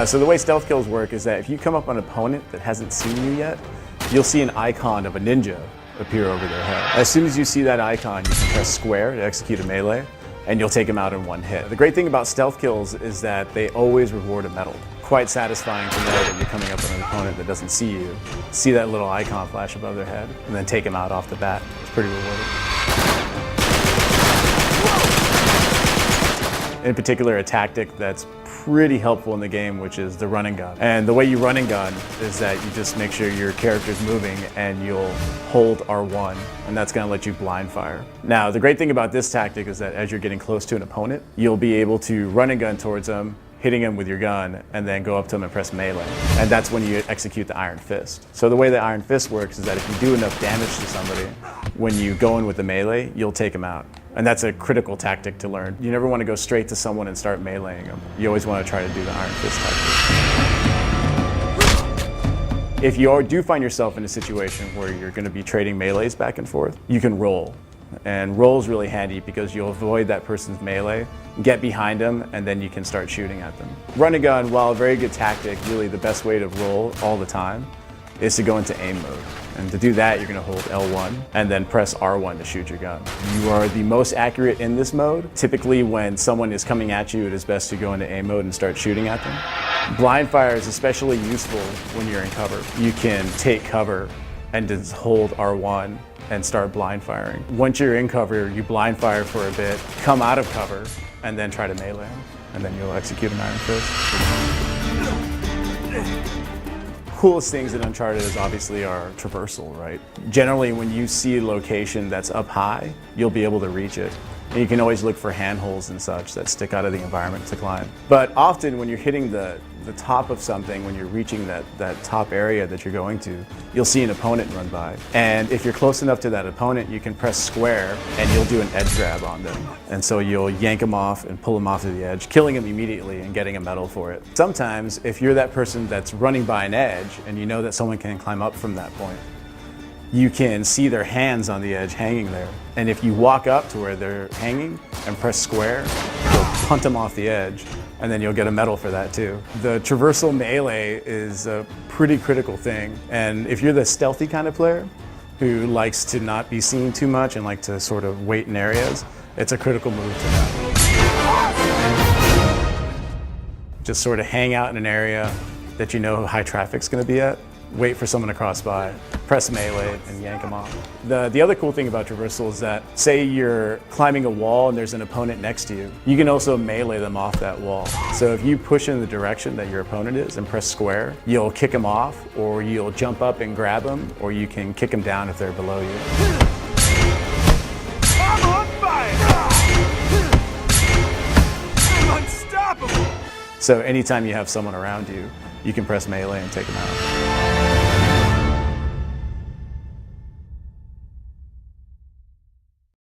So the way stealth kills work is that if you come up on an opponent that hasn't seen you yet, you'll see an icon of a ninja appear over their head. As soon as you see that icon, you can press square to execute a melee, and you'll take them out in one hit. The great thing about stealth kills is that they always reward a medal. Quite satisfying to know that you're coming up on an opponent that doesn't see you, see that little icon flash above their head, and then take them out off the bat. It's pretty rewarding. In particular, a tactic that's pretty helpful in the game, which is the run and gun. And the way you run and gun is that you just make sure your character's moving and you'll hold R1, and that's gonna let you blind fire. Now, the great thing about this tactic is that as you're getting close to an opponent, you'll be able to run and gun towards them, hitting him with your gun, and then go up to him and press melee. And that's when you execute the Iron Fist. So the way the Iron Fist works is that if you do enough damage to somebody, when you go in with the melee, you'll take them out. And that's a critical tactic to learn. You never want to go straight to someone and start meleeing them. You always want to try to do the Iron Fist tactic. If you do find yourself in a situation where you're going to be trading melees back and forth, you can roll. And roll is really handy because you'll avoid that person's melee, get behind them, and then you can start shooting at them. Run and gun, while a very good tactic, really the best way to roll all the time is to go into aim mode. And to do that, you're going to hold L1 and then press R1 to shoot your gun. You are the most accurate in this mode. Typically, when someone is coming at you, it is best to go into aim mode and start shooting at them. Blind fire is especially useful when you're in cover. You can take cover and just hold R1 and start blind firing. Once you're in cover, you blind fire for a bit, come out of cover, and then try to melee them. And then you'll execute an Iron Fist. Coolest things in Uncharted is obviously our traversal, right? Generally, when you see a location that's up high, you'll be able to reach it. And you can always look for handholds and such that stick out of the environment to climb. But often when you're hitting the top of something, when you're reaching that top area that you're going to, you'll see an opponent run by. And if you're close enough to that opponent, you can press square and you'll do an edge grab on them. And so you'll yank them off and pull them off to the edge, killing them immediately and getting a medal for it. Sometimes, if you're that person that's running by an edge and you know that someone can climb up from that point, you can see their hands on the edge hanging there. And if you walk up to where they're hanging and press square, you'll punt them off the edge, and then you'll get a medal for that too. The traversal melee is a pretty critical thing. And if you're the stealthy kind of player who likes to not be seen too much and like to sort of wait in areas, it's a critical move to have. Just sort of hang out in an area that you know high traffic's gonna be at, wait for someone to cross by, press melee, and yank them off. The other cool thing about traversal is that, say you're climbing a wall and there's an opponent next to you, you can also melee them off that wall. So if you push in the direction that your opponent is and press square, you'll kick them off, or you'll jump up and grab them, or you can kick them down if they're below you. I'm on fire! I'm unstoppable! So anytime you have someone around you, you can press melee and take them out.